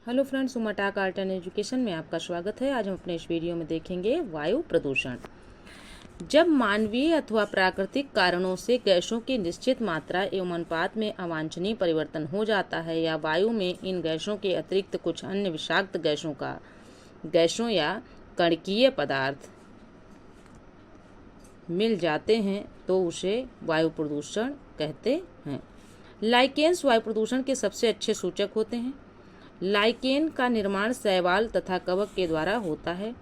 Hello friends, उमाटाक art and education में आपका स्वागत है। आज हम अपने इस वीडियो में देखेंगे वायु प्रदूषण। जब मानवीय अथवा प्राकृतिक कारणों से गैसों की निश्चित मात्रा एवं अनुपात में अवांछनीय परिवर्तन हो जाता है या वायु में इन गैसों के अतिरिक्त कुछ अन्य विषाक्त गैसों या कणकीय पदार्थ मिल जाते हैं तो उसे वायु प्रदूषण कहते हैं। लाइकेन्स वायु प्रदूषण के सबसे अच्छे सूचक होते हैं। लाइकेन का निर्माण शैवाल तथा कवक के द्वारा होता है।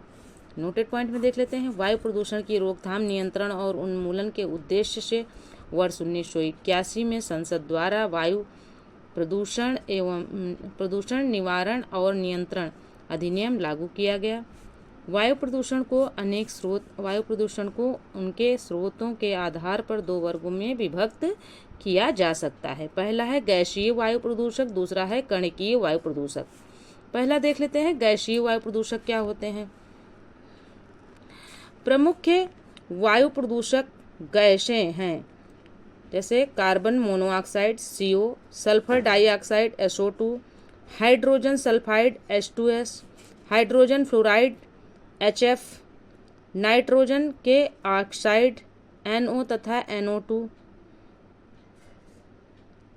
नोटेड पॉइंट में देख लेते हैं। वायु प्रदूषण की रोकथाम, नियंत्रण और उन्मूलन के उद्देश्य से वर्ष 1981 में संसद द्वारा वायु प्रदूषण निवारण और नियंत्रण अधिनियम लागू किया गया। वायु प्रदूषण को उनके स्रोतों के आधार पर दो वर्गों में विभक्त किया जा सकता है। पहला है गैसीय वायु प्रदूषक, दूसरा है कणकीय वायु प्रदूषक। पहला देख लेते हैं, गैसीय वायु प्रदूषक क्या होते हैं। प्रमुख वायु प्रदूषक गैसें हैं जैसे carbon monoxide CO, sulphur dioxide SO2, hydrogen sulphide H2S, hydrogen fluoride HF, nitrogen के ऑक्साइड NO तथा NO2,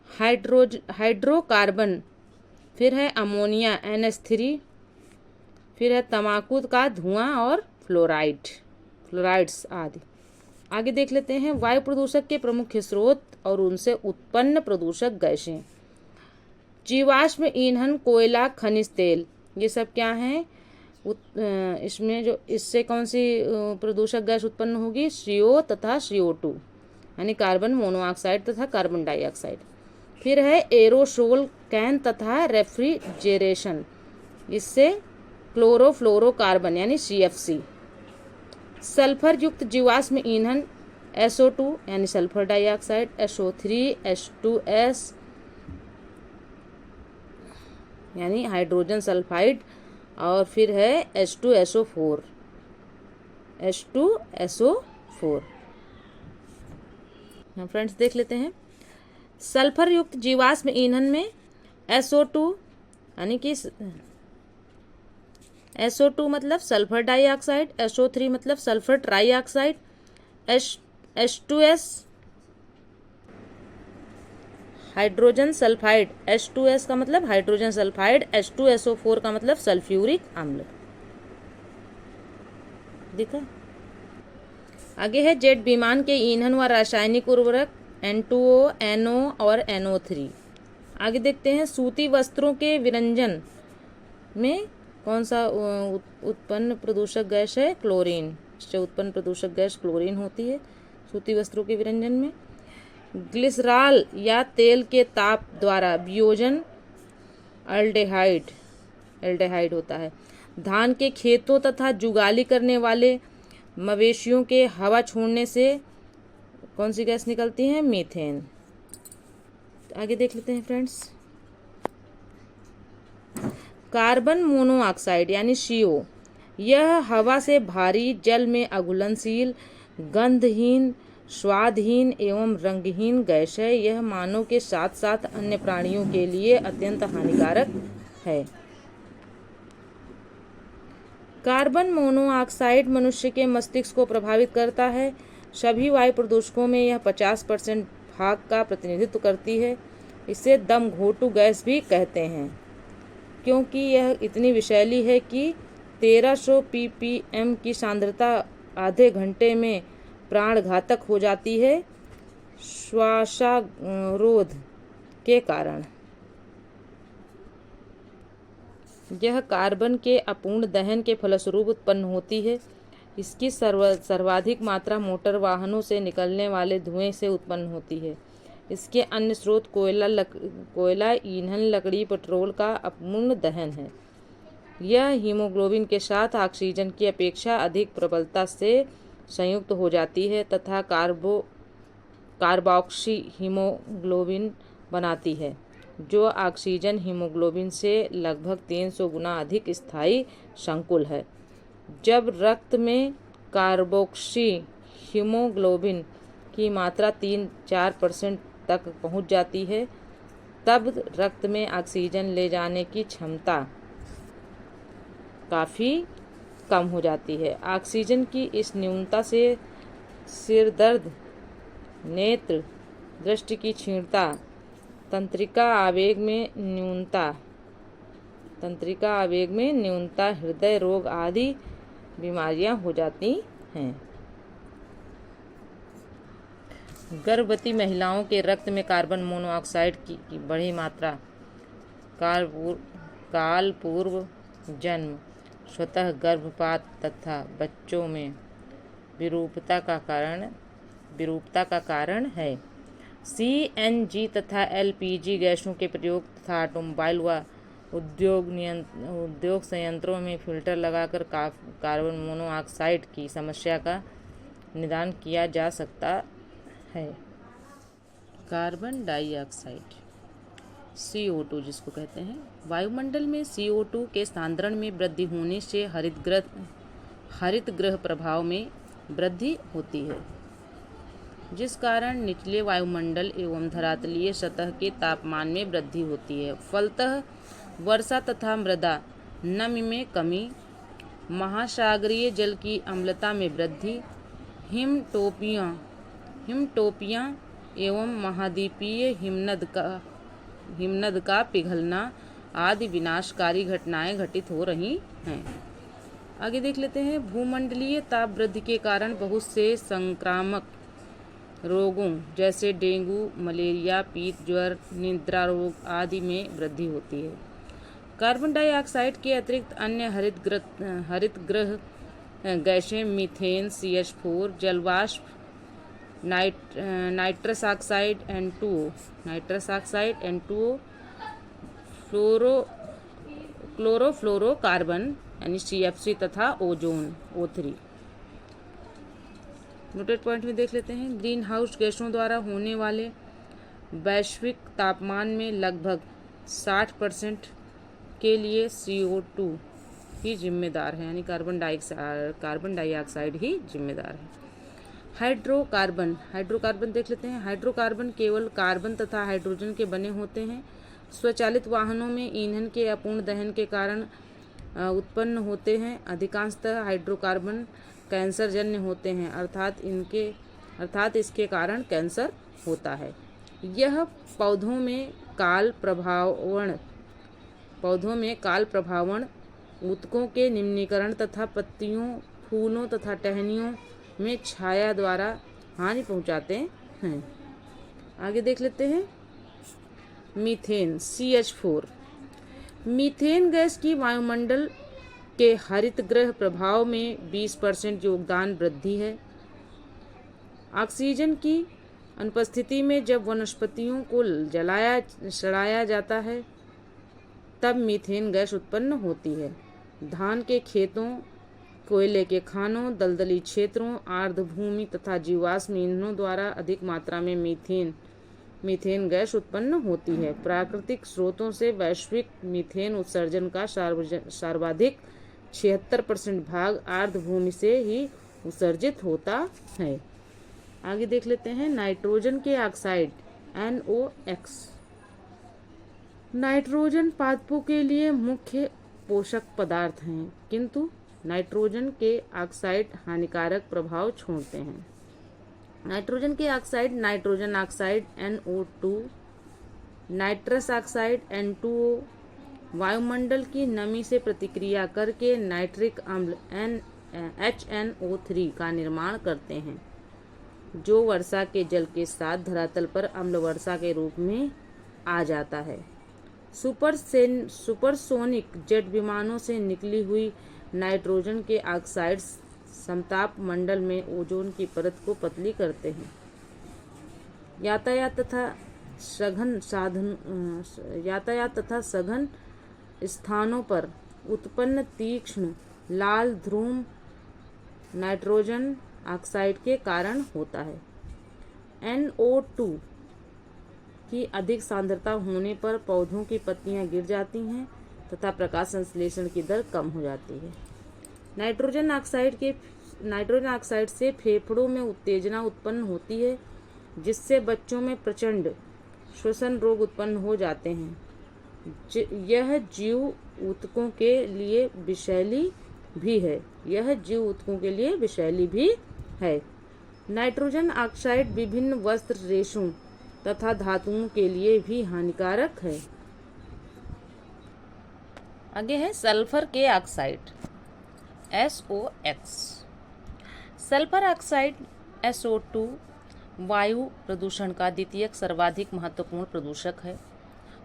हाइड्रोकार्बन, फिर है अमोनिया NH3, फिर है तंबाकू का धुआं और फ्लोराइड्स आदि। आगे देख लेते हैं वायु प्रदूषक के प्रमुख स्रोत और उनसे उत्पन्न प्रदूषक गैसें। जीवाश्म ईंधन, कोयला, खनिज तेल, ये सब क्या हैं। इससे कौन सी प्रदूषक गैस उत्पन्न होगी, CO तथा CO2 यानी कार्बन मोनोऑक्साइड तथा कार्बन डाइऑक्साइड। फिर है एरोसोल कैन तथा रेफ्रिजरेशन, इससे क्लोरोफ्लोरोकार्बन यानी CFC। सल्फर युक्त जीवाश्म ईंधन SO2 यानी सल्फर डाइऑक्साइड, SO3, H2S यानी हाइड्रोजन सल्फाइड, और फिर है H2SO4। हम फ्रेंड्स देख लेते हैं। सल्फर युक्त जीवाश्म ईंधन में SO2 यानी कि SO2 मतलब सल्फर डाइऑक्साइड, SO3 मतलब sulphur trioxide, H2S hydrogen sulphide, H2S का मतलब हाइड्रोजन सल्फाइड, H2SO4 का मतलब सल्फ्यूरिक अम्ल। देखा। आगे है जेट विमान के ईंधन व रासायनिक उर्वरक N2O, NO और NO3। आगे देखते हैं सूती वस्त्रों के विरंजन में कौन सा उत्पन्न प्रदूषक गैस है, क्लोरीन। इससे उत्पन्न प्रदूषक गैस क्लोरीन होती है सूती वस्त्रों के विरंजन में। ग्लिसरॉल या तेल के ताप द्वारा वियोजन एल्डेहाइड होता है। धान के खेतों तथा जुगाली करने वाले मवेशियों के हवा छोड़ने से कौन सी गैस निकलती है, मीथेन। आगे देख लेते हैं फ्रेंड्स। कार्बन मोनोऑक्साइड यानी CO, यह हवा से भारी, जल में अघुलनशील, गंधहीन, स्वादहीन एवं रंगहीन गैस है। यह मानव के साथ साथ अन्य प्राणियों के लिए अत्यंत हानिकारक है। कार्बन मोनोऑक्साइड मनुष्य के मस्तिष्क को प्रभावित करता है। सभी वायु प्रदूषकों में यह 50% भाग का प्रतिनिधित्व करती है। इसे दम घोटू गैस भी कहते हैं क्योंकि यह इतनी विषैली है कि 1300 ppm की सांद्रता आधे घंटे में प्राणघातक हो जाती है श्वासरोध के कारण। यह कार्बन के अपूर्ण दहन के फलस्वरूप उत्पन्न होती है। इसकी सर्वाधिक मात्रा मोटर वाहनों से निकलने वाले धुएं से उत्पन्न होती है। इसके अन्य स्रोत कोयला, ईंधन, लकड़ी, पेट्रोल का अपूर्ण दहन है। यह हीमोग्लोबिन के साथ ऑक्सीजन की अपेक्षा अधिक प्रबलता से संयुक्त हो जाती है तथा कार्बोक्सी हीमोग्लोबिन बनाती है, जो ऑक्सीजन हीमोग्लोबिन से लगभग 300 गुना अधिक स्थायी संकुल है। जब रक्त में कार्बोक्सी हीमोग्लोबिन की मात्रा 3-4% तक पहुंच जाती है, तब रक्त में ऑक्सीजन ले जाने की क्षमता काफ़ी कम हो जाती है। ऑक्सीजन की इस न्यूनता से सिर दर्द, नेत्र दृष्टि की क्षीणता, तंत्रिका आवेग में न्यूनता, हृदय रोग आदि बीमारियां हो जाती हैं। गर्भवती महिलाओं के रक्त में कार्बन मोनोऑक्साइड की बड़ी मात्रा काल पूर्व जन्म, स्वतः गर्भपात तथा बच्चों में विरूपता का कारण है। CNG तथा LPG गैसों के प्रयोग तथा ऑटोमोबाइल व उद्योग संयंत्रों में फिल्टर लगाकर कार्बन मोनोऑक्साइड की समस्या का निदान किया जा सकता है। कार्बन डाइऑक्साइड CO2 जिसको कहते हैं, वायुमंडल में CO2 के सांद्रण में वृद्धि होने से हरित गृह प्रभाव में वृद्धि होती है, जिस कारण निचले वायुमंडल एवं धरातलीय सतह के तापमान में वृद्धि होती है। फलतः वर्षा तथा मृदा नमी में कमी, महासागरीय जल की अम्लता में वृद्धि, हिमटोपियाँ एवं महाद्वीपीय हिमनद का पिघलना आदि विनाशकारी घटनाएं घटित हो रही हैं। आगे देख लेते हैं। भूमंडलीय ताप वृद्धि के कारण बहुत से संक्रामक रोगों जैसे डेंगू, मलेरिया, पीत ज्वर, निद्रा रोग आदि में वृद्धि होती है। कार्बन डाइऑक्साइड के अतिरिक्त अन्य हरित गृह गैसें मीथेन, CH4, जलवाष्प, नाइट्रस ऑक्साइड N2O, क्लोरोफ्लोरोकार्बन यानी CFC तथा ओजोन O3। नोटेड पॉइंट में देख लेते हैं। ग्रीन हाउस गैसों द्वारा होने वाले वैश्विक तापमान में लगभग 60% के लिए CO2 ही जिम्मेदार है, यानी कार्बन डाइऑक्साइड ही जिम्मेदार है। हाइड्रोकार्बन देख लेते हैं। हाइड्रोकार्बन केवल कार्बन तथा हाइड्रोजन के बने होते हैं। स्वचालित वाहनों में ईंधन के अपूर्ण दहन के कारण उत्पन्न होते हैं। अधिकांशतः हाइड्रोकार्बन कैंसरजन्य होते हैं, अर्थात इसके कारण कैंसर होता है। यह पौधों में काल प्रभावण, ऊतकों के निम्नीकरण तथा पत्तियों, फूलों तथा टहनियों में छाया द्वारा हानि पहुंचाते हैं। आगे देख लेते हैं। Methane CH4। मीथेन गैस की वायुमंडल के हरित गृह प्रभाव में 20% योगदान वृद्धि है। ऑक्सीजन की अनुपस्थिति में जब वनस्पतियों को सड़ाया जाता है तब मीथेन गैस उत्पन्न होती है। धान के खेतों, कोयले के खानों, दलदली क्षेत्रों, आर्द्रभूमि तथा जीवाश्म ईंधनों द्वारा अधिक मात्रा में मीथेन गैस उत्पन्न होती है। प्राकृतिक स्रोतों से वैश्विक मीथेन उत्सर्जन का सर्वाधिक 76% भाग आर्द्रभूमि से ही उत्सर्जित होता है। आगे देख लेते हैं। नाइट्रोजन के ऑक्साइड NOx। नाइट्रोजन पादपों के लिए मुख्य पोषक पदार्थ हैं, किंतु नाइट्रोजन के ऑक्साइड हानिकारक प्रभाव छोड़ते हैं। नाइट्रोजन के oxide nitrogen oxide NO2, nitrous oxide N2O वायुमंडल की नमी से प्रतिक्रिया करके नाइट्रिक अम्ल HNO3 का निर्माण करते हैं, जो वर्षा के जल के साथ धरातल पर अम्ल वर्षा के रूप में आ जाता है। सुपरसोनिक जेट विमानों से निकली हुई नाइट्रोजन के ऑक्साइड समताप मंडल में ओजोन की परत को पतली करते हैं। यातायात तथा सघन स्थानों पर उत्पन्न तीक्ष्ण लाल ध्रुव नाइट्रोजन ऑक्साइड के कारण होता है। NO2 की अधिक सांद्रता होने पर पौधों की पत्तियां गिर जाती हैं तथा प्रकाश संश्लेषण की दर कम हो जाती है। नाइट्रोजन ऑक्साइड से फेफड़ों में उत्तेजना उत्पन्न होती है, जिससे बच्चों में प्रचंड श्वसन रोग उत्पन्न हो जाते हैं। यह जीव ऊतकों के लिए विषैली भी है। यह जीव ऊतकों के लिए विषैली भी है। नाइट्रोजन ऑक्साइड विभिन्न वस्त्र, रेशों तथा धातुओं के लिए भी हानिकारक है। आगे है सल्फर के oxide SOX। Sulphur oxide SO2 वायु प्रदूषण का द्वितीय सर्वाधिक महत्वपूर्ण प्रदूषक है।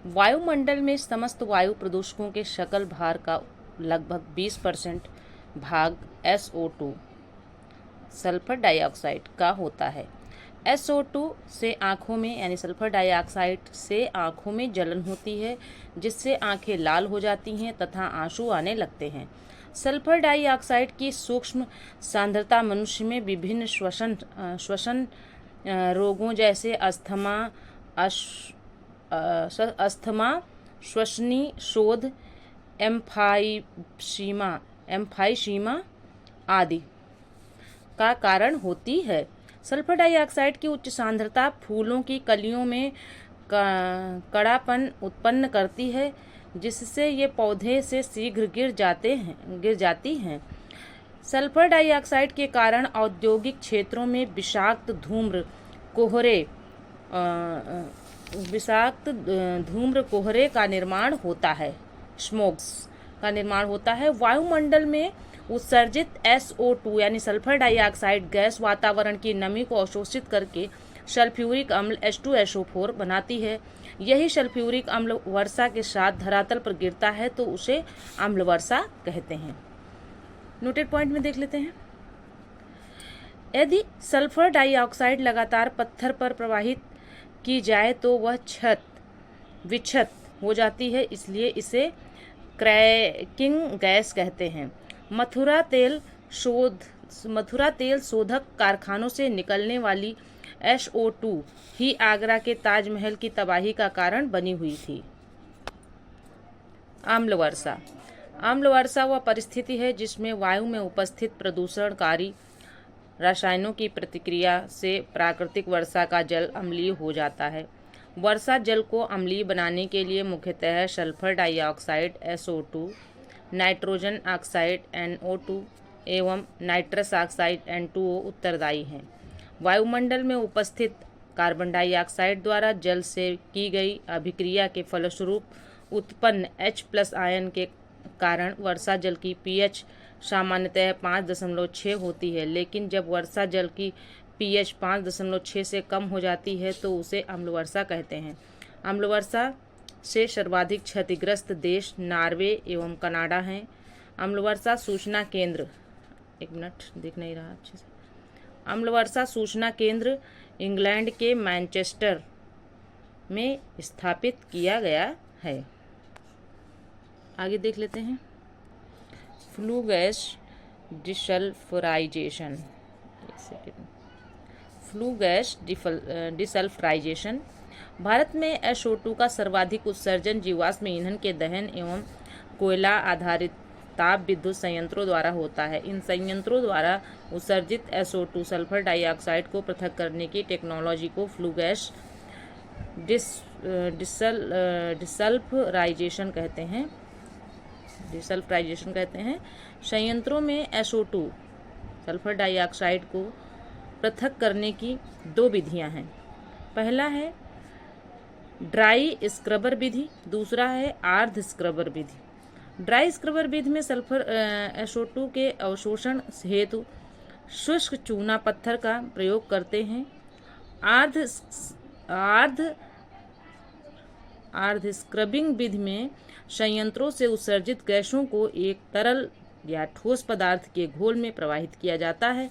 वायुमंडल में समस्त वायु प्रदूषकों के सकल भार का लगभग 20% भाग SO2 सल्फर डाइऑक्साइड का होता है। SO2 से आँखों में यानी सल्फर डाइऑक्साइड से आँखों में जलन होती है, जिससे आँखें लाल हो जाती हैं तथा आंसू आने लगते हैं। सल्फर डाइऑक्साइड की सूक्ष्म सांद्रता मनुष्य में विभिन्न श्वसन रोगों जैसे अस्थमा, श्वसनी शोध, एम्फाइसीमा आदि का कारण होती है। सल्फर डाइऑक्साइड की उच्च सांद्रता फूलों की कलियों में कड़ापन उत्पन्न करती है, जिससे ये पौधे से शीघ्र गिर जाती हैं। सल्फर डाइऑक्साइड के कारण औद्योगिक क्षेत्रों में विषाक्त धूम्र कोहरे का निर्माण होता है, स्मोग्स का निर्माण होता है। वायुमंडल में उत्सर्जित SO2 यानी सल्फर डाइऑक्साइड गैस वातावरण की नमी को अवशोषित करके सल्फ्यूरिक अम्ल H2SO4 बनाती है। यही सल्फ्यूरिक अम्ल वर्षा के साथ धरातल पर गिरता है तो उसे अम्ल वर्षा कहते हैं। नोटेड पॉइंट में देख लेते हैं। यदि सल्फर डाइऑक्साइड लगातार पत्थर पर प्रवाहित की जाए तो वह विक्षत हो जाती है, इसलिए इसे क्रैकिंग गैस कहते हैं। मथुरा तेल शोधक कारखानों से निकलने वाली SO2 ही आगरा के ताजमहल की तबाही का कारण बनी हुई थी। आम्ल वर्षा। आम्ल वर्षा वह परिस्थिति है जिसमें वायु में उपस्थित प्रदूषणकारी रसायनों की प्रतिक्रिया से प्राकृतिक वर्षा का जल अम्लीय हो जाता है। वर्षा जल को अम्लीय बनाने के लिए मुख्यतः sulphur dioxide SO2, nitrogen oxide NO2 एवं नाइट्रस ऑक्साइड N2O उत्तरदायी हैं। वायुमंडल में उपस्थित कार्बन डाइऑक्साइड द्वारा जल से की गई अभिक्रिया के फलस्वरूप उत्पन्न H+ आयन के कारण वर्षा जल की pH सामान्यतः 5.6 होती है, लेकिन जब वर्षा जल की pH 5.6 से कम हो जाती है तो उसे अम्ल वर्षा कहते हैं। अम्ल वर्षा से सर्वाधिक क्षतिग्रस्त देश नॉर्वे एवं कनाडा हैं। अम्ल वर्षा सूचना केंद्र, एक मिनट दिख नहीं रहा अच्छे से। अम्ल वर्षा सूचना केंद्र इंग्लैंड के मैनचेस्टर में स्थापित किया गया है। आगे देख लेते हैं। Flu gas desulphurisation. Flu gas desulphurisation. Bharat में SO2 का सर्वाधिक उत्सर्जन जीवाश्म ईंधन के दहन एवं कोयला आधारित ताप विद्युत संयंत्रों द्वारा होता है। इन संयंत्रों द्वारा उत्सर्जित SO2 सल्फर डाइऑक्साइड को पृथक करने की टेक्नोलॉजी को फ्लू गैस डिसल्फ्राइजेशन कहते हैं। संयंत्रों में SO2 सल्फर डाइऑक्साइड को पृथक करने की दो विधियां हैं। पहला है ड्राई स्क्रबर विधि, दूसरा है आर्ध स्क्रबर विधि। ड्राई स्क्रबर विधि में सल्फर SO2 के अवशोषण हेतु शुष्क चूना पत्थर का प्रयोग करते हैं। आर्ध स्क्रबिंग विधि में संयंत्रों से उत्सर्जित गैसों को एक तरल या ठोस पदार्थ के घोल में प्रवाहित किया जाता है,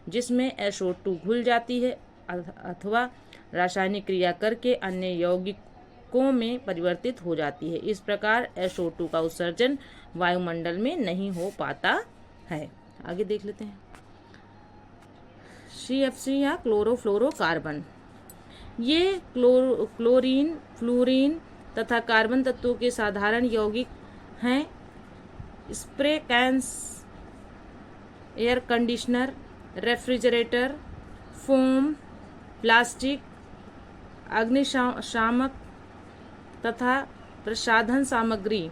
जिसमें SO2 घुल जाती है अथवा रासायनिक क्रिया करके अन्य यौगिकों में परिवर्तित हो जाती है। इस प्रकार SO2 का उत्सर्जन वायुमंडल में नहीं हो पाता है। आगे देख लेते हैं। CFC या क्लोरोफ्लोरोकार्बन। ये क्लोरीन, फ्लोरीन तथा कार्बन तत्वों के साधारण यौगिक हैं। Spray cans, air conditioner, refrigerator, foam, plastic, अग्निशामक तथा प्रसाधन सामग्री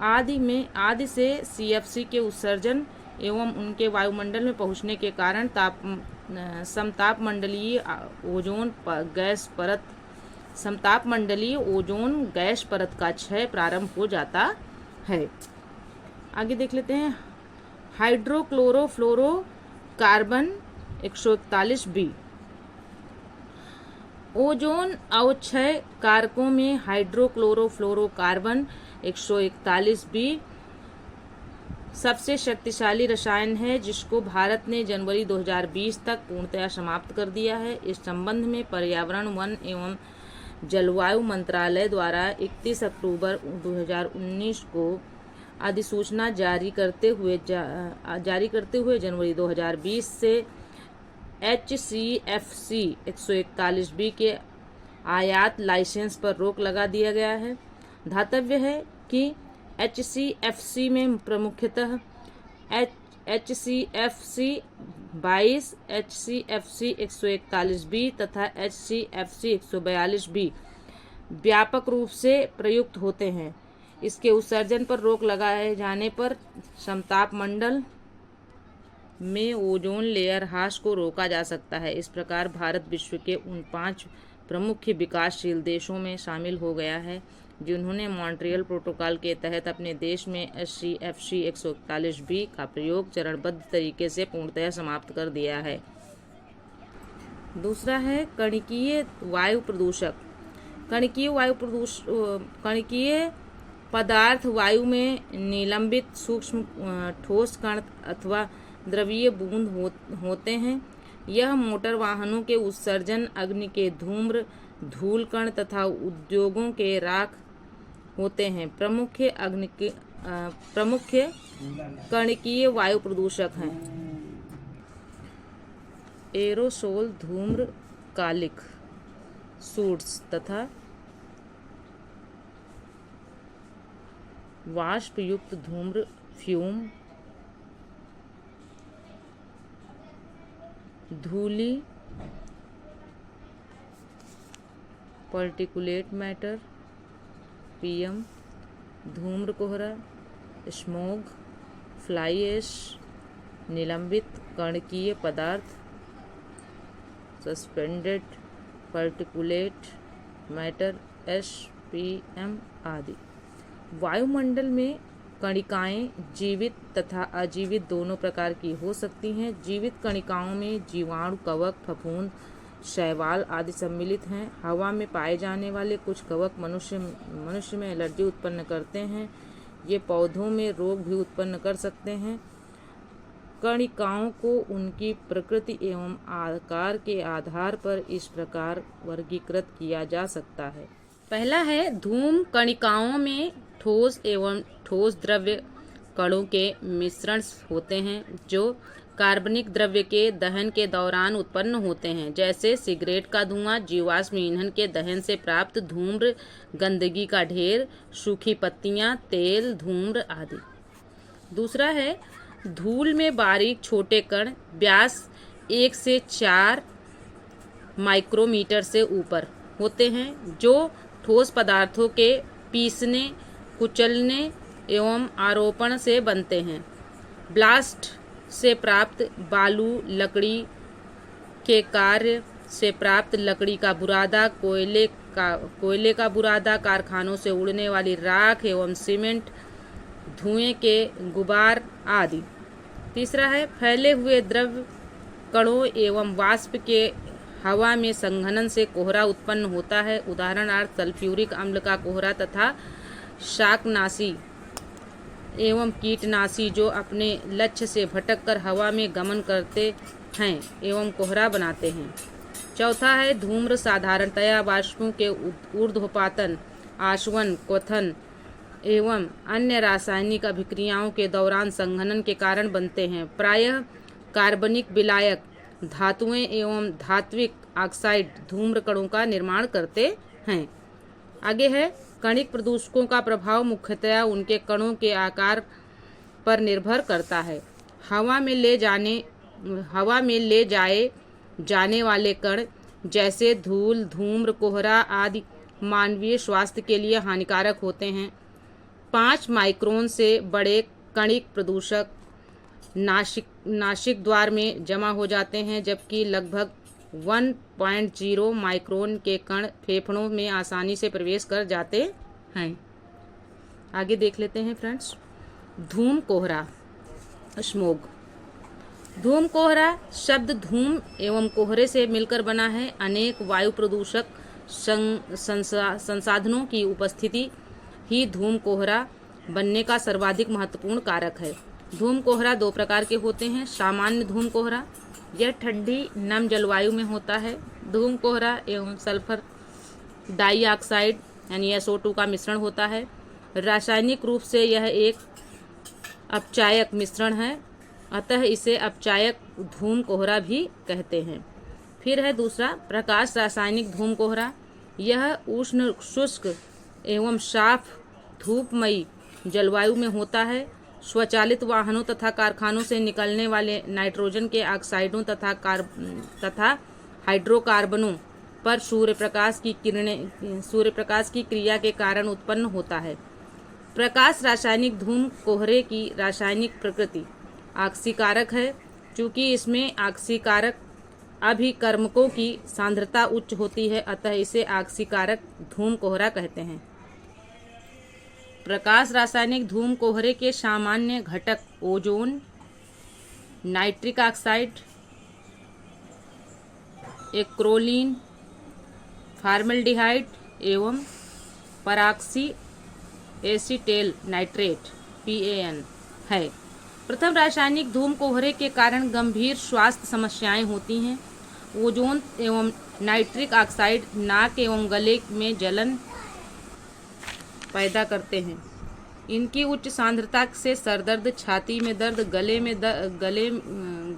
आदि से CFC के उत्सर्जन एवं उनके वायुमंडल में पहुंचने के कारण समतापमंडलीय ओजोन गैस परत का क्षय प्रारंभ हो जाता है। आगे देख लेते हैं हाइड्रोक्लोरोफ्लोरोकार्बन 141b। ओजोन अवक्षय कारकों में हाइड्रोक्लोरोफ्लोरोकार्बन 141b सबसे शक्तिशाली रसायन है, जिसको भारत ने जनवरी 2020 तक पूर्णतया समाप्त कर दिया है। इस संबंध में पर्यावरण, वन एवं जलवायु मंत्रालय द्वारा 31 अक्टूबर 2019 को अधिसूचना जारी करते हुए जनवरी 2020 से HCFC 141b के आयात लाइसेंस पर रोक लगा दिया गया है। ध्यातव्य है कि HCFC में प्रमुखतः HCFC 22, HCFC 141b तथा HCFC 142b व्यापक रूप से प्रयुक्त होते हैं। इसके उत्सर्जन पर रोक लगाए जाने पर समतापमंडल में ओजोन लेयर ह्रास को रोका जा सकता है। इस प्रकार भारत विश्व के उन 5 प्रमुख विकासशील देशों में शामिल हो गया है जिन्होंने मॉन्ट्रियल प्रोटोकॉल के तहत अपने देश में HCFC 141b का प्रयोग चरणबद्ध तरीके से पूर्णतया समाप्त कर दिया है। दूसरा है कणिकीय वायु प्रदूषक। कणिकीय पदार्थ वायु में निलंबित सूक्ष्म ठोस कण अथवा द्रवीय बूंद होते हैं। यह मोटर वाहनों के उत्सर्जन, अग्नि के धूम्र, धूल कण तथा उद्योगों के राख होते हैं। प्रमुख कणिकीय वायु प्रदूषक हैं एरोसोल, धूम्र कालिक, सूट्स तथा वाष्प युक्त धूम्र, फ्यूम, धूलि, पार्टिकुलेट मैटर, PM, धूम्र कोहरा, स्मोग, फ्लाई ऐश, निलंबित कणकीय पदार्थ, सस्पेंडेड पार्टिकुलेट मैटर, SPM आदि। वायुमंडल में कणिकाएं जीवित तथा अजीवित दोनों प्रकार की हो सकती हैं। जीवित कणिकाओं में जीवाणु, कवक, फफूंद, शैवाल आदि सम्मिलित हैं। हवा में पाए जाने वाले कुछ कवक मनुष्य में एलर्जी उत्पन्न करते हैं। ये पौधों में रोग भी उत्पन्न कर सकते हैं। कणिकाओं को उनकी प्रकृति एवं आकार के आधार पर इस प्रकार वर्गीकृत किया जा सकता है। पहला है धूम कणिकाओं में ठोस एवं ठोस द्रव्य कणों के मिश्रण होते हैं जो कार्बनिक द्रव्य के दहन के दौरान उत्पन्न होते हैं, जैसे सिगरेट का धुआं, जीवाश्म ईंधन के दहन से प्राप्त धूम्र, गंदगी का ढेर, सूखी पत्तियां, तेल, धूम्र आदि। दूसरा है धूल में बारीक छोटे कण व्यास 1 से 4 माइक्रोमीटर से ऊपर होते हैं, जो ठोस पदार्थों के पीसने, कुचलने एवं आरोपण से बनते हैं। ब्लास्ट से प्राप्त बालू, लकड़ी के कार्य से प्राप्त लकड़ी का बुरादा, कोयले का बुरादा, कारखानों से उड़ने वाली राख एवं सीमेंट, धुएं के गुबार आदि। तीसरा है फैले हुए द्रव कणों एवं वाष्प के हवा में संघनन से कोहरा उत्पन्न होता है। उदाहरणार्थ सल्फ्यूरिक अम्ल का कोहरा तथा शाकनाशी एवं कीटनाशी जो अपने लक्ष्य से भटककर हवा में गमन करते हैं एवं कोहरा बनाते हैं। चौथा है धूम्र साधारणतया वाष्पों के ऊर्ध्वपातन, आशवन, क्वथन एवं अन्य रासायनिक अभिक्रियाओं के दौरान संघनन के कारण बनते हैं। प्रायः कार्बनिक विलायक, धातुएं एवं धात्विक ऑक्साइड धूम्र कणों का निर्माण करते हैं। आगे है कणिक प्रदूषकों का प्रभाव मुख्यतया उनके कणों के आकार पर निर्भर करता है। हवा में ले जाए जाने वाले कण जैसे धूल, धूम्र, कोहरा आदि मानवीय स्वास्थ्य के लिए हानिकारक होते हैं। 5 माइक्रोन से बड़े कणिक प्रदूषक नासिक द्वार में जमा हो जाते हैं, जबकि लगभग 1.0 माइक्रोन के कण फेफड़ों में आसानी से प्रवेश कर जाते हैं। आगे देख लेते हैं फ्रेंड्स, धूम कोहरा, स्मोग। धूम कोहरा शब्द धूम एवं कोहरे से मिलकर बना है। अनेक वायु प्रदूषक संसाधनों की उपस्थिति ही धूम कोहरा बनने का सर्वाधिक महत्वपूर्ण कारक है। धूम कोहरा 2 प्रकार के होते हैं। सामान्य धूम कोहरा, यह ठंडी नम जलवायु में होता है। धूम कोहरा एवं सल्फर डाइऑक्साइड यानी SO2 का मिश्रण होता है। रासायनिक रूप से यह एक अपचायक मिश्रण है, अतः इसे अपचायक धूम कोहरा भी कहते हैं। फिर है दूसरा प्रकाश रासायनिक धूम कोहरा। यह उष्ण शुष्क एवं साफ धूपमयी जलवायु में होता है। स्वचालित वाहनों तथा कारखानों से निकलने वाले नाइट्रोजन के ऑक्साइडों तथा हाइड्रोकार्बनों पर सूर्य प्रकाश की क्रिया के कारण उत्पन्न होता है। प्रकाश रासायनिक धूम कोहरे की रासायनिक प्रकृति ऑक्सीकारक है। चूंकि इसमें ऑक्सीकारक अभिकर्मकों की सांद्रता उच्च होती है, अतः इसे ऑक्सीकारक धूम कोहरा कहते हैं। प्रकाश रासायनिक धूम कोहरे के सामान्य घटक ozone, nitric oxide, acrolein, formaldehyde एवं परऑक्सी एसीटेल नाइट्रेट PAN है। प्रथम रासायनिक धूम कोहरे के कारण गंभीर स्वास्थ्य समस्याएं होती हैं। ओजोन एवं नाइट्रिक ऑक्साइड नाक एवं गले में जलन पैदा करते हैं। इनकी उच्च सांद्रता से सरदर्द, छाती में दर्द,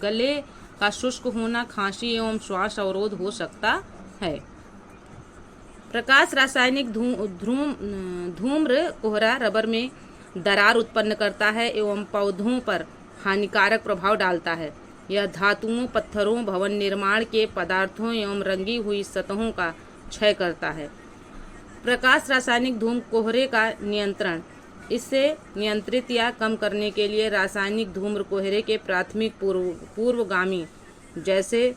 गले का शुष्क होना, खांसी एवं श्वास अवरोध हो सकता है। प्रकाश रासायनिक धूम्र कोहरा रबर में दरार उत्पन्न करता है एवं पौधों पर हानिकारक प्रभाव डालता है। यह धातुओं, पत्थरों, भवन निर्माण के पदार्थों एवं रंगी हुई सतहों का क्षय करता है। प्रकाश रासायनिक धूम कोहरे का नियंत्रण। इसे नियंत्रित या कम करने के लिए रासायनिक धूम्र कोहरे के प्राथमिक पूर्वगामी जैसे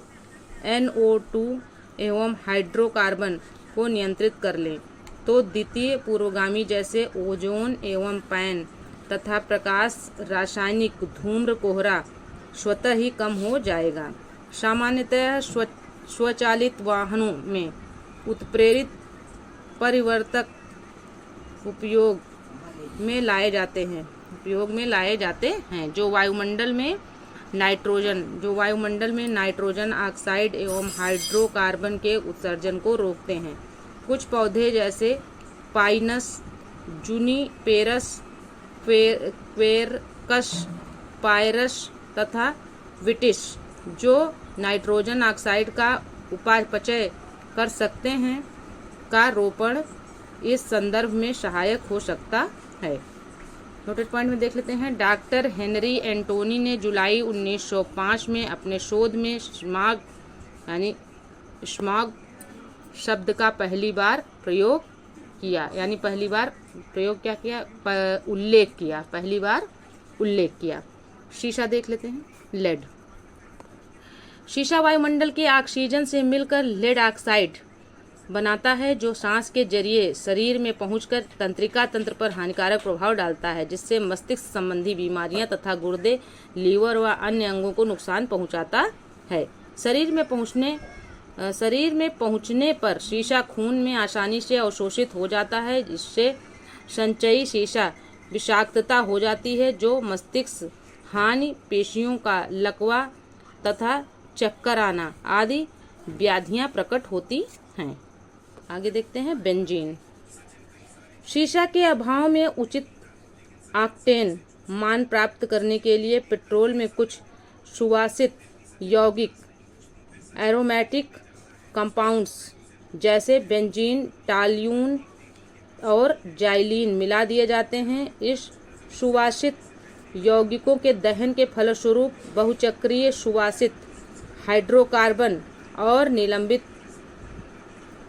NO2 एवं हाइड्रोकार्बन को नियंत्रित कर लें, तो द्वितीय पूर्वगामी जैसे ओजोन एवं पैन तथा प्रकाश रासायनिक धूम्र कोहरा स्वतः ही कम हो जाएगा। सामान्यतः स्वचालित वाहनों में उत्प्रेरित परिवर्तक उपयोग में लाए जाते हैं जो वायुमंडल में नाइट्रोजन ऑक्साइड एवं हाइड्रोकार्बन के उत्सर्जन को रोकते हैं। कुछ पौधे जैसे पाइनस, जूनिपेरस, क्वेरकस, पायरस तथा विटिस जो नाइट्रोजन ऑक्साइड का उपापचय कर सकते हैं का रोपण इस संदर्भ में सहायक हो सकता है। नोटेड पॉइंट में देख लेते हैं। डॉक्टर हेनरी एंटोनी ने जुलाई 1905 में अपने शोध में स्मॉग शब्द का पहली बार प्रयोग किया। शीशा देख लेते हैं। लेड। शीशा वायुमंडल के ऑक्सीजन से मिलकर लेड ऑक्साइड बनाता है, जो सांस के जरिए शरीर में पहुंचकर तंत्रिका तंत्र पर हानिकारक प्रभाव डालता है, जिससे मस्तिष्क संबंधी बीमारियां तथा गुर्दे, लीवर व अन्य अंगों को नुकसान पहुंचाता है। शरीर में पहुंचने पर शीशा खून में आसानी से अवशोषित हो जाता है, जिससे संचयी शीशा विषाक्तता हो जाती है, जो मस्तिष्क हानि, पेशियों का लकवा तथा चक्कर आना आदि व्याधियां प्रकट होती हैं। आगे देखते हैं। बेंजीन। शीशा के अभाव में उचित ऑक्टेन मान प्राप्त करने के लिए पेट्रोल में कुछ सुवासित यौगिक एरोमेटिक कंपाउंड्स जैसे बेंजीन, टॉल्यून और जाइलीन मिला दिए जाते हैं। इस सुवासित यौगिकों के दहन के फलस्वरूप बहुचक्रीय सुवासित हाइड्रोकार्बन और निलंबित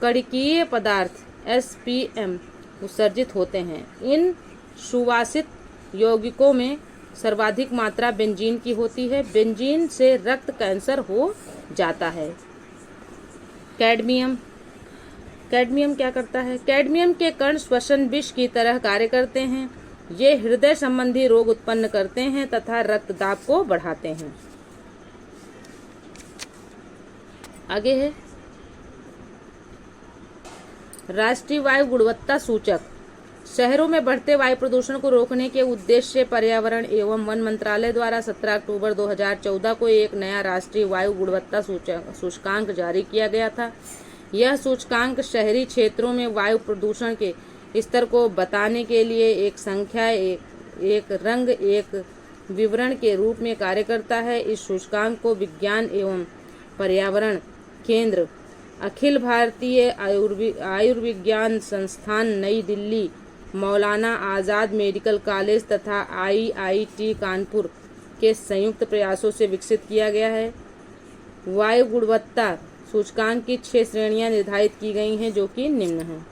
कणिकीय पदार्थ SPM उत्सर्जित होते हैं। इन सुवासित यौगिकों में सर्वाधिक मात्रा बेंजीन की होती है। बेंजीन से रक्त कैंसर हो जाता है। कैडमियम क्या करता है? कैडमियम के कण श्वसन विष की तरह कार्य करते हैं। ये हृदय संबंधी रोग उत्पन्न करते हैं तथा रक्तदाब को बढ़ाते हैं। आगे है राष्ट्रीय वायु गुणवत्ता सूचक। शहरों में बढ़ते वायु प्रदूषण को रोकने के उद्देश्य से पर्यावरण एवं वन मंत्रालय द्वारा 17 अक्टूबर 2014 को एक नया राष्ट्रीय वायु गुणवत्ता सूचकांक जारी किया गया था। यह सूचकांक शहरी क्षेत्रों में वायु प्रदूषण के स्तर को बताने के लिए एक संख्या, एक रंग, एक विवरण के रूप में कार्य करता है। इस सूचकांक को विज्ञान एवं पर्यावरण केंद्र, अखिल भारतीय आयुर्विज्ञान संस्थान नई दिल्ली, मौलाना आज़ाद मेडिकल कॉलेज तथा IIT कानपुर के संयुक्त प्रयासों से विकसित किया गया है। वायु गुणवत्ता सूचकांक की 6 श्रेणियां निर्धारित की गई हैं, जो कि निम्न हैं।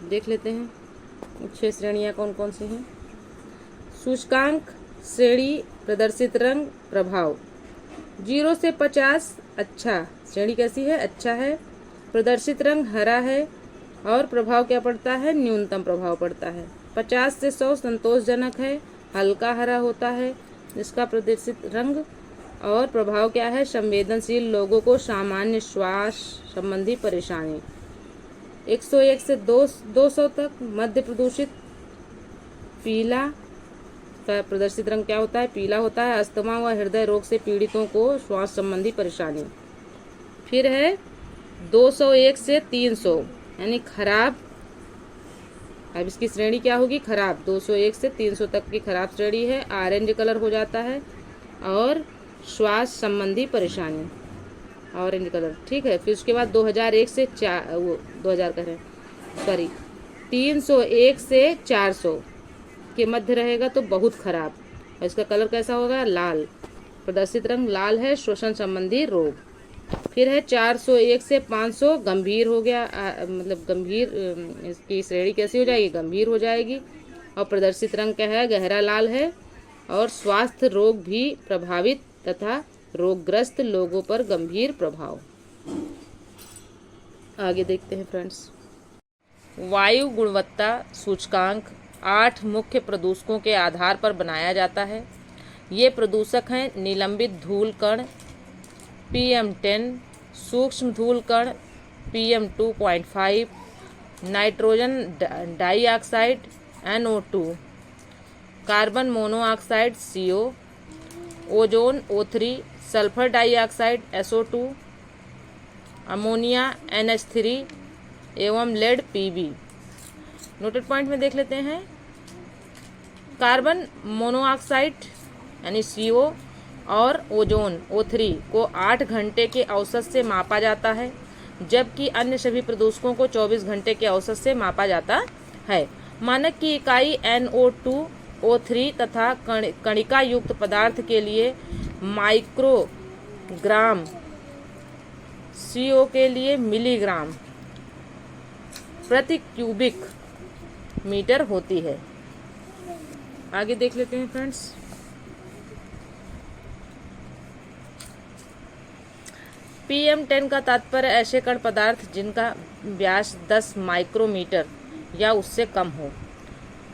देख लेते हैं 6 श्रेणियां कौन कौन सी हैं। सूचकांक श्रेणी प्रदर्शित रंग प्रभाव 0 से 50 अच्छा। श्रेणी कैसी है? अच्छा है। प्रदर्शित रंग हरा है और प्रभाव क्या पड़ता है? न्यूनतम प्रभाव पड़ता है। 50 से 100 संतोषजनक है, हल्का हरा होता है जिसका प्रदर्शित रंग, और प्रभाव क्या है? संवेदनशील लोगों को सामान्य श्वास संबंधी परेशानी। 101 से 200 तक मध्य प्रदूषित। पीला का प्रदर्शित रंग क्या होता है? पीला होता है। अस्थमा व हृदय रोग से पीड़ितों को श्वास संबंधी परेशानी। फिर है 201 से 300 यानी खराब। अब इसकी श्रेणी क्या होगी? खराब। 201 से 300 तक की खराब श्रेणी है। ऑरेंज कलर हो जाता है और श्वास संबंधी परेशानी, ऑरेंज कलर, ठीक है। फिर उसके बाद 2001 से 301 से 400 के मध्य रहेगा तो बहुत खराब। और इसका कलर कैसा होगा? लाल। प्रदर्शित रंग लाल है। श्वसन संबंधी रोग। फिर है 401 से 500 गंभीर हो गया, मतलब गंभीर। इसकी श्रेणी कैसी हो जाएगी? गंभीर हो जाएगी। और प्रदर्शित रंग क्या है? गहरा लाल है। और स्वास्थ्य रोग भी प्रभावित तथा रोगग्रस्त लोगों पर गंभीर प्रभाव। आगे देखते हैं फ्रेंड्स। वायु गुणवत्ता सूचकांक 8 मुख्य प्रदूषकों के आधार पर बनाया जाता है। ये प्रदूषक हैं निलंबित धूल कण PM10, सूक्ष्म धूल कण PM2.5, nitrogen dioxide NO2, carbon monoxide CO, ozone O3, sulphur dioxide SO2, ammonia NH3 एवं लेड PB। नोटेड पॉइंट में देख लेते हैं। कार्बन मोनोऑक्साइड यानी CO और ओजोन O3 को 8 घंटे के औसत से मापा जाता है, जबकि अन्य सभी प्रदूषकों को 24 घंटे के औसत से मापा जाता है। मानक की इकाई NO2, O3 तथा कणिका युक्त पदार्थ के लिए माइक्रोग्राम, CO के लिए मिलीग्राम प्रति क्यूबिक मीटर होती है। आगे देख लेते हैं फ्रेंड्स। PM10 का तात्पर्य ऐसे कण पदार्थ जिनका व्यास 10 माइक्रोमीटर या उससे कम हो।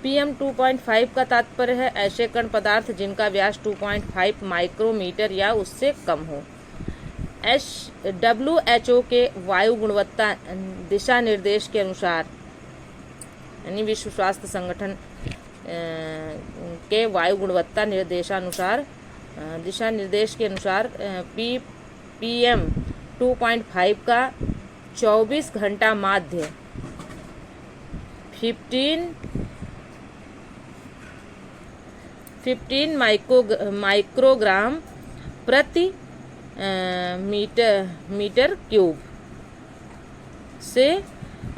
PM2.5 का तात्पर्य है ऐसे कण पदार्थ जिनका व्यास 2.5 माइक्रोमीटर या उससे कम हो। WHO के वायु गुणवत्ता दिशा निर्देश के अनुसार, यानी विश्व स्वास्थ्य संगठन के वायु गुणवत्ता दिशा निर्देश के अनुसार PM2.5 का 24 घंटा माध्य 15 माइक्रोग्राम प्रति मीटर क्यूब से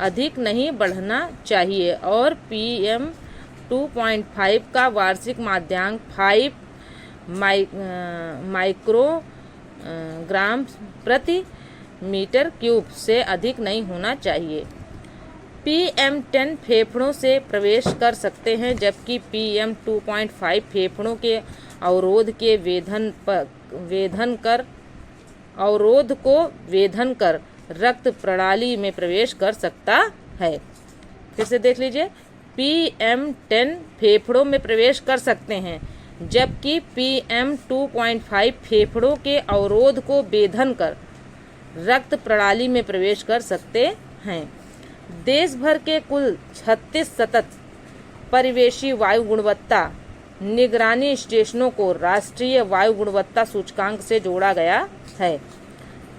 अधिक नहीं बढ़ना चाहिए और PM2.5 का वार्षिक माध्यांक 5 माइक्रोग्राम प्रति मीटर क्यूब से अधिक नहीं होना चाहिए। PM10 फेफड़ों से प्रवेश कर सकते हैं, जबकि PM2.5 फेफड़ों के अवरोध को वेधन कर रक्त प्रणाली में प्रवेश कर सकता है। फिर से देख लीजिए, PM10 फेफड़ों में प्रवेश कर सकते हैं, जबकि PM2.5 फेफड़ों के अवरोध को वेधन कर रक्त प्रणाली में प्रवेश कर सकते हैं। देश भर के कुल 36 सतत परिवेशी वायु गुणवत्ता निगरानी स्टेशनों को राष्ट्रीय वायु गुणवत्ता सूचकांक से जोड़ा गया है।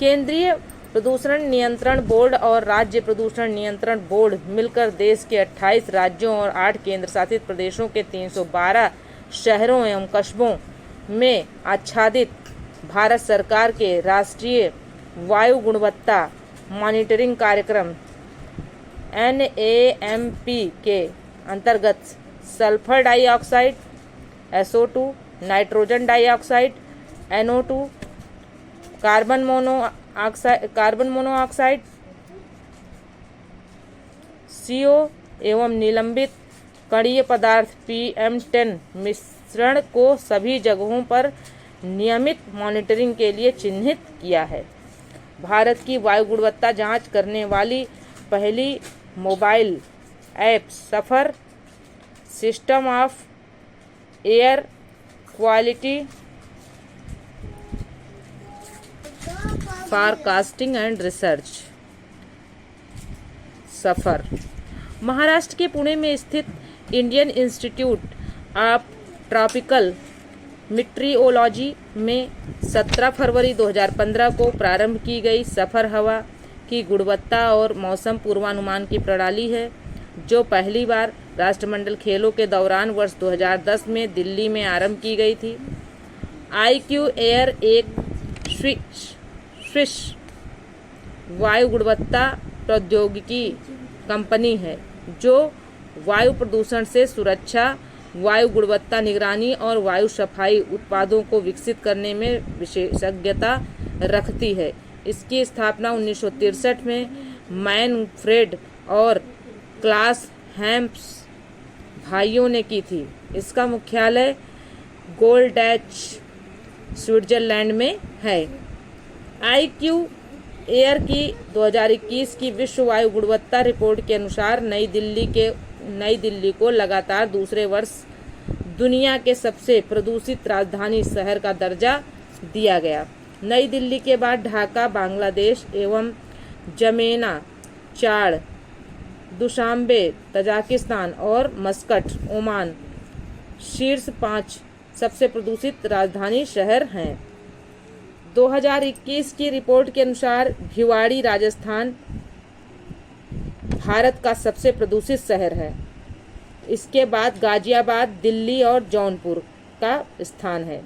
केंद्रीय प्रदूषण नियंत्रण बोर्ड और राज्य प्रदूषण नियंत्रण बोर्ड मिलकर देश के 28 राज्यों और 8 केंद्र शासित प्रदेशों के 312 शहरों एवं कस्बों में आच्छादित भारत सरकार के राष्ट्रीय वायु गुणवत्ता मॉनिटरिंग कार्यक्रम NAMP के अंतर्गत sulphur dioxide, SO2, nitrogen dioxide, NO2, carbon monoxide, CO एवं निलंबित कणीय पदार्थ PM10 मिश्रण को सभी जगहों पर नियमित मॉनिटरिंग के लिए चिन्हित किया है। भारत की वायु गुणवत्ता जांच करने वाली पहली mobile app SAFAR system of air quality forecasting and research SAFAR Maharashtra के पुणे में स्थित Indian Institute of Tropical Meteorology में 17 फरवरी 2015 को प्रारंभ की गई सफर हवा की गुणवत्ता और मौसम पूर्वानुमान की प्रणाली है, जो पहली बार राष्ट्रमंडल खेलों के दौरान वर्ष 2010 में दिल्ली में आरंभ की गई थी। IQ एयर एक स्विस वायु गुणवत्ता प्रौद्योगिकी कंपनी है, जो वायु प्रदूषण से सुरक्षा, वायु गुणवत्ता निगरानी और वायु सफाई उत्पादों को विकसित करने में विशेषज्ञता रखती है। इसकी स्थापना 1963 में मैनफ्रेड और क्लास हैम्स भाइयों ने की थी। इसका मुख्यालय गोल्डैच, स्विट्जरलैंड में है। IQ एयर की 2021 की विश्व वायु गुणवत्ता रिपोर्ट के अनुसार नई दिल्ली को लगातार दूसरे वर्ष दुनिया के सबसे प्रदूषित राजधानी शहर का दर्जा दिया गया। नई दिल्ली के बाद ढाका बांग्लादेश एवं जमेना, चाड़, दुशांबे तजाकिस्तान और मस्कट ओमान शीर्ष 5 सबसे प्रदूषित राजधानी शहर हैं। 2021 की रिपोर्ट के अनुसार भिवाड़ी राजस्थान भारत का सबसे प्रदूषित शहर है। इसके बाद गाजियाबाद, दिल्ली और जौनपुर का स्थान है।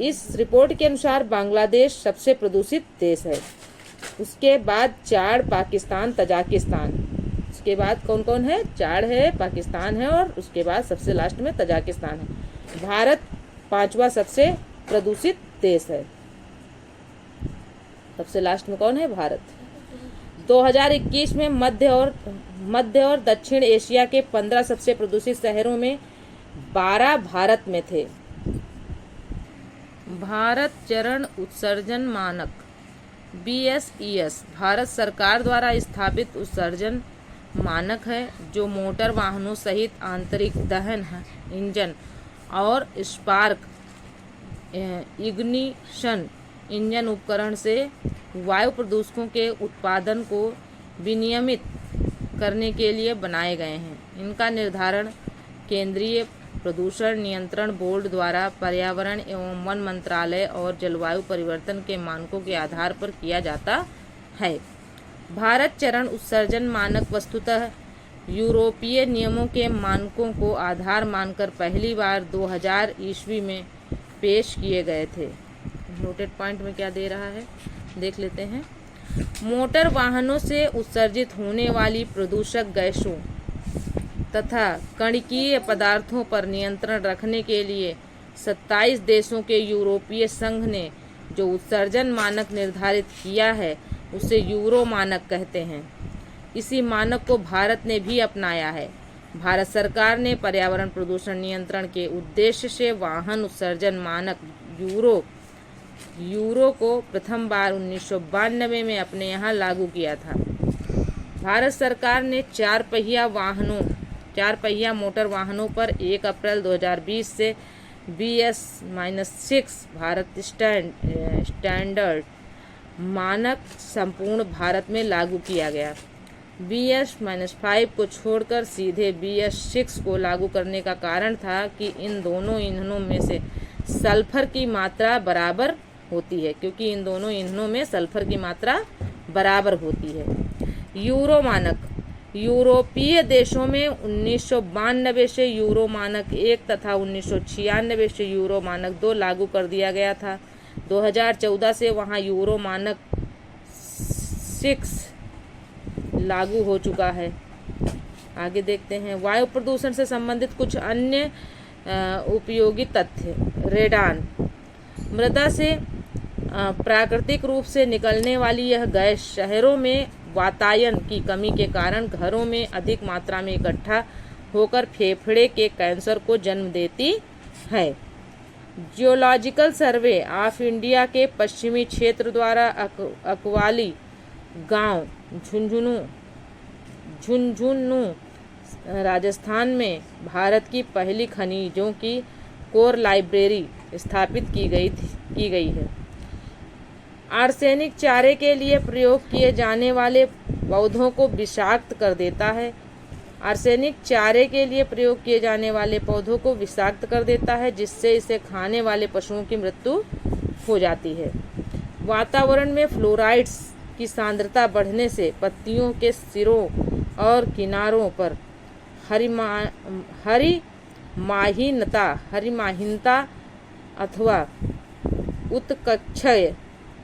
इस रिपोर्ट के अनुसार बांग्लादेश सबसे प्रदूषित देश है। उसके बाद चाड़, पाकिस्तान, तजाकिस्तान। उसके बाद कौन कौन है? चाड़ है, पाकिस्तान है और उसके बाद सबसे लास्ट में तजाकिस्तान है। भारत 5वां सबसे प्रदूषित देश है। सबसे लास्ट में कौन है? भारत। 2021 में मध्य और दक्षिण एशिया के 15 सबसे प्रदूषित शहरों में 12 भारत में थे। भारत चरण उत्सर्जन मानक BSES भारत सरकार द्वारा स्थापित उत्सर्जन मानक है, जो मोटर वाहनों सहित आंतरिक दहन इंजन और स्पार्क इग्निशन इंजन उपकरण से वायु प्रदूषकों के उत्पादन को विनियमित करने के लिए बनाए गए हैं। इनका निर्धारण केंद्रीय प्रदूषण नियंत्रण बोर्ड द्वारा पर्यावरण एवं वन मंत्रालय और जलवायु परिवर्तन के मानकों के आधार पर किया जाता है। भारत चरण उत्सर्जन मानक वस्तुतः यूरोपीय नियमों के मानकों को आधार मानकर पहली बार 2000 ईस्वी में पेश किए गए थे। नोटेड पॉइंट में क्या दे रहा है देख लेते हैं। मोटर वाहनों से उत्सर्जित होने वाली प्रदूषक गैसों तथा कणिकीय पदार्थों पर नियंत्रण रखने के लिए 27 देशों के यूरोपीय संघ ने जो उत्सर्जन मानक निर्धारित किया है उसे यूरो मानक कहते हैं। इसी मानक को भारत ने भी अपनाया है। भारत सरकार ने पर्यावरण प्रदूषण नियंत्रण के उद्देश्य से वाहन उत्सर्जन मानक यूरो को प्रथम बार 1992 में अपने यहाँ लागू किया था। भारत सरकार ने चार पहिया मोटर वाहनों पर 1 अप्रैल 2020 से BS-6 भारत स्टैंडर्ड मानक संपूर्ण भारत में लागू किया गया। BS-5 को छोड़कर सीधे BS-6 को लागू करने का कारण था कि इन दोनों ईंधनों में से सल्फर की मात्रा बराबर होती है, क्योंकि इन दोनों ईंधनों में सल्फर की मात्रा बराबर होती है। यूरो मानक यूरोपीय देशों में 1992 से यूरो मानक 1 तथा 1996 से यूरो मानक 2 लागू कर दिया गया था। 2014 से वहां यूरो मानक 6 लागू हो चुका है। आगे देखते हैं वायु प्रदूषण से संबंधित कुछ अन्य उपयोगी तथ्य। रेडान मृदा से प्राकृतिक रूप से निकलने वाली यह गैस शहरों में वातायन की कमी के कारण घरों में अधिक मात्रा में इकट्ठा होकर फेफड़े के कैंसर को जन्म देती है। जियोलॉजिकल सर्वे ऑफ इंडिया के पश्चिमी क्षेत्र द्वारा अकवाली गांव झुंझुनू राजस्थान में भारत की पहली खनिजों की कोर लाइब्रेरी स्थापित की गई है। आर्सेनिक चारे के लिए प्रयोग किए जाने वाले पौधों को विषाक्त कर देता है। आर्सेनिक चारे के लिए प्रयोग किए जाने वाले पौधों को विषाक्त कर देता है, जिससे इसे खाने वाले पशुओं की मृत्यु हो जाती है। वातावरण में फ्लोराइड्स की सांद्रता बढ़ने से पत्तियों के सिरों और किनारों पर हरिमाहीनता अथवा उत्कक्षय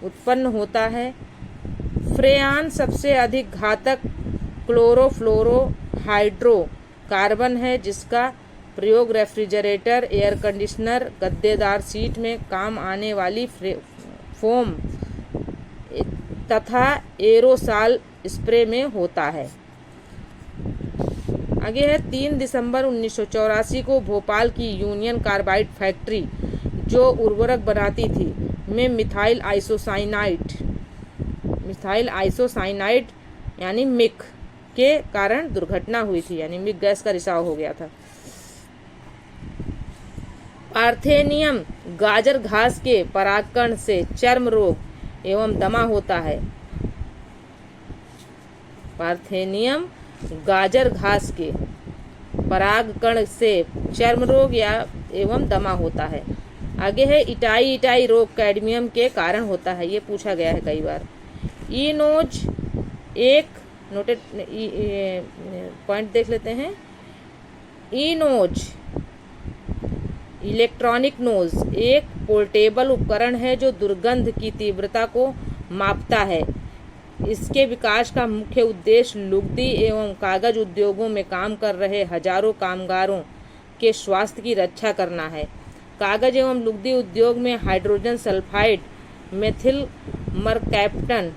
उत्पन्न होता है। फ्रेयान सबसे अधिक घातक क्लोरोफ्लोरो हाइड्रोकार्बन है, जिसका प्रयोग रेफ्रिजरेटर, एयर कंडीशनर, गद्देदार सीट में काम आने वाली फोम तथा एरोसॉल स्प्रे में होता है। आगे है 3 दिसंबर 1984 को भोपाल की यूनियन कार्बाइड फैक्ट्री जो उर्वरक बनाती थी में मिथाइल आइसोसाइनाइड यानी मिक के कारण दुर्घटना हुई थी, यानी मिक गैस का रिसाव हो गया था। पार्थेनियम गाजर घास के परागकण से चर्म रोग एवं दमा होता है। पार्थेनियम गाजर घास के परागकण से चर्म रोग एवं दमा होता है। आगे है इटाई रोग कैडमियम के कारण होता है, ये पूछा गया है कई बार। इनोज एक नोटेड पॉइंट देख लेते हैं। इनोज इलेक्ट्रॉनिक नोज एक पोर्टेबल उपकरण है जो दुर्गंध की तीव्रता को मापता है। इसके विकास का मुख्य उद्देश्य लुगदी एवं कागज उद्योगों में काम कर रहे हजारों कामगारों के स्वास्थ्य की रक्षा करना है। कागज एवं लुगदी उद्योग में hydrogen sulphide, methyl mercaptan,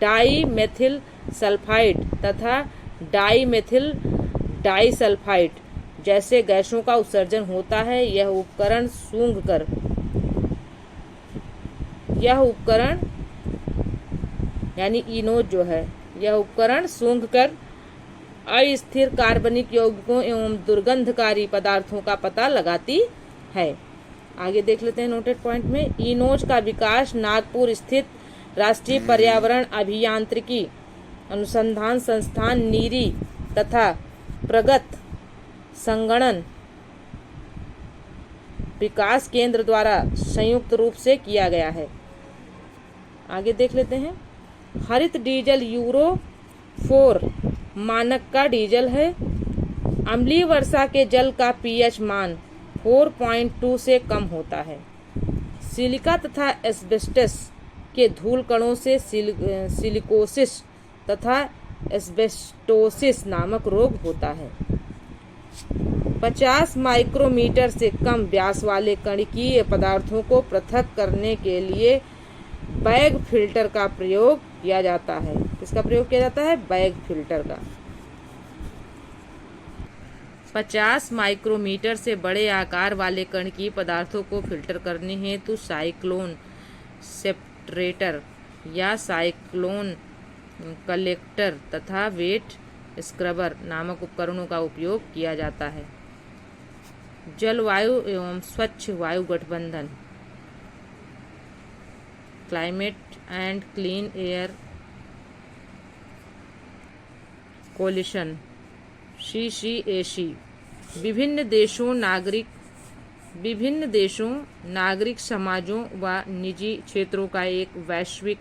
dimethyl sulphide तथा डाई मेथिल डाइसल्फाइड जैसे गैसों का उत्सर्जन होता है। यह उपकरण यानी इनोज जो है, यह उपकरण सूंघकर अस्थिर कार्बनिक यौगिकों एवं दुर्गंधकारी पदार्थों का पता लगाती है। आगे देख लेते हैं नोटेड पॉइंट में। इनोज का विकास नागपुर स्थित राष्ट्रीय पर्यावरण अभियांत्रिकी अनुसंधान संस्थान नीरी तथा प्रगत संगणन विकास केंद्र द्वारा संयुक्त रूप से किया गया है। आगे देख लेते हैं। हरित डीजल यूरो 4 मानक का डीजल है। अम्लीय वर्षा के जल का पीएच मान 4.2 से कम होता है। सिलिका तथा एस्बेस्टस के धूल कणों से सिलिकोसिस तथा एस्बेस्टोसिस नामक रोग होता है। 50 माइक्रोमीटर से कम व्यास वाले कणिकीय पदार्थों को पृथक करने के लिए बैग फिल्टर का प्रयोग किया जाता है। किसका प्रयोग किया जाता है? बैग फिल्टर का। 50 माइक्रोमीटर से बड़े आकार वाले कणकीय पदार्थों को फिल्टर करने हेतु साइक्लोन सेपरेटर या साइक्लोन कलेक्टर तथा वेट स्क्रबर नामक उपकरणों का उपयोग किया जाता है। जलवायु एवं स्वच्छ वायु गठबंधन, climate and clean air coalition, CCAC, विभिन्न देशों, नागरिक समाजों व निजी क्षेत्रों का एक वैश्विक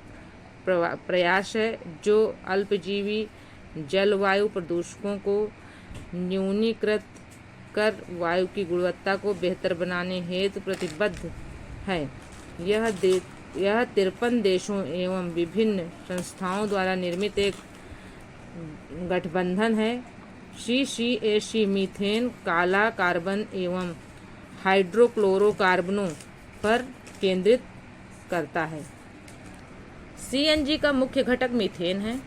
प्रयास है जो अल्पजीवी जलवायु प्रदूषकों को न्यूनीकृत कर वायु की गुणवत्ता को बेहतर बनाने हेतु प्रतिबद्ध है। यह 53 देशों एवं विभिन्न संस्थाओं द्वारा निर्मित एक गठबंधन है। CCAC मीथेन, काला कार्बन एवं हाइड्रोक्लोरोकार्बनों पर केंद्रित करता है। CNG का मुख्य घटक मीथेन है।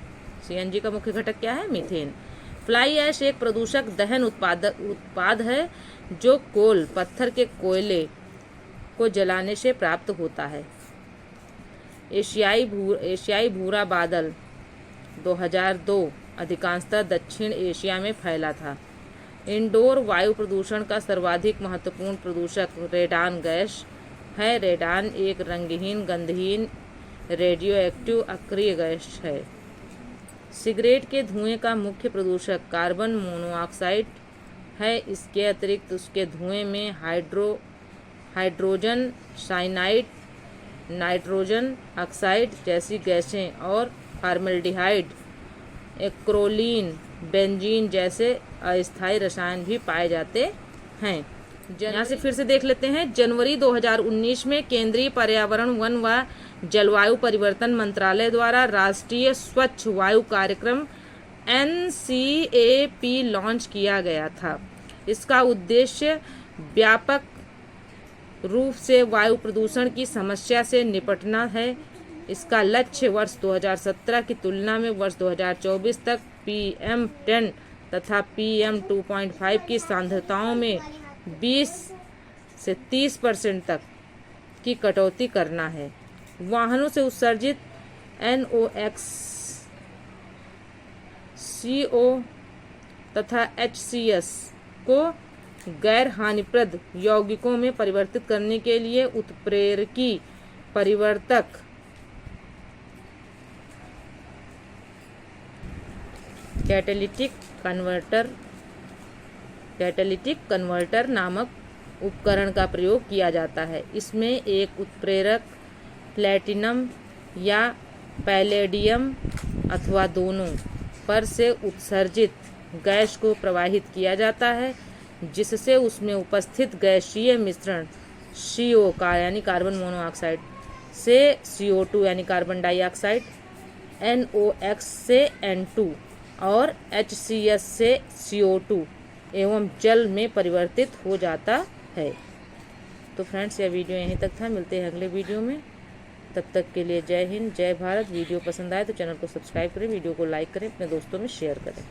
CNG का मुख्य घटक क्या है? मीथेन। फ्लाई ऐश एक प्रदूषक दहन उत्पाद है जो कोल पत्थर के कोयले को जलाने से प्राप्त होता है। एशियाई भूरा बादल 2002 अधिकांशतः दक्षिण एशिया में फैला था। इंडोर वायु प्रदूषण का सर्वाधिक महत्वपूर्ण प्रदूषक रेडान गैस है। रेडान एक रंगहीन, गंधहीन, रेडियोएक्टिव अक्रिय गैस है। सिगरेट के धुएं का मुख्य प्रदूषक कार्बन मोनोऑक्साइड है। इसके अतिरिक्त उसके धुएं में हाइड्रोजन साइनाइड, नाइट्रोजन ऑक्साइड जैसी गैसें और फॉर्मल्डिहाइड, एक्रोलीन, बेंजीन जैसे अस्थायी रसायन भी पाए जाते हैं। यहाँ से फिर से देख लेते हैं। जनवरी 2019 में केंद्रीय पर्यावरण, वन व जलवायु परिवर्तन मंत्रालय द्वारा राष्ट्रीय स्वच्छ वायु कार्यक्रम NCAP लॉन्च किया गया था। इसका उद्देश्य व्यापक रूप से वायु प्रदूषण की समस्या से निपटना है। इसका लक्ष्य वर्ष 2017 की तुलना में वर्ष 2024 तक PM10 तथा PM2.5 की सांद्रताओं में 20 से 30% तक की कटौती करना है। वाहनों से उत्सर्जित NOx, CO तथा HCS को गैर हानिप्रद यौगिकों में परिवर्तित करने के लिए उत्प्रेरकी परिवर्तक कैटालिटिक कन्वर्टर नामक उपकरण का प्रयोग किया जाता है। इसमें एक उत्प्रेरक प्लैटिनम या पैलेडियम अथवा दोनों पर से उत्सर्जित गैस को प्रवाहित किया जाता है, जिससे उसमें उपस्थित गैसीय मिश्रण CO का यानी कार्बन मोनोऑक्साइड से CO2 यानी कार्बन डाइऑक्साइड, NOx से N2 और HCS से CO2 एवं जल में परिवर्तित हो जाता है। तो फ्रेंड्स, यह वीडियो यहीं तक था। मिलते हैं अगले वीडियो में। तब तक के लिए जय हिंद, जय भारत। वीडियो पसंद आए तो चैनल को सब्सक्राइब करें, वीडियो को लाइक करें, अपने दोस्तों में शेयर करें।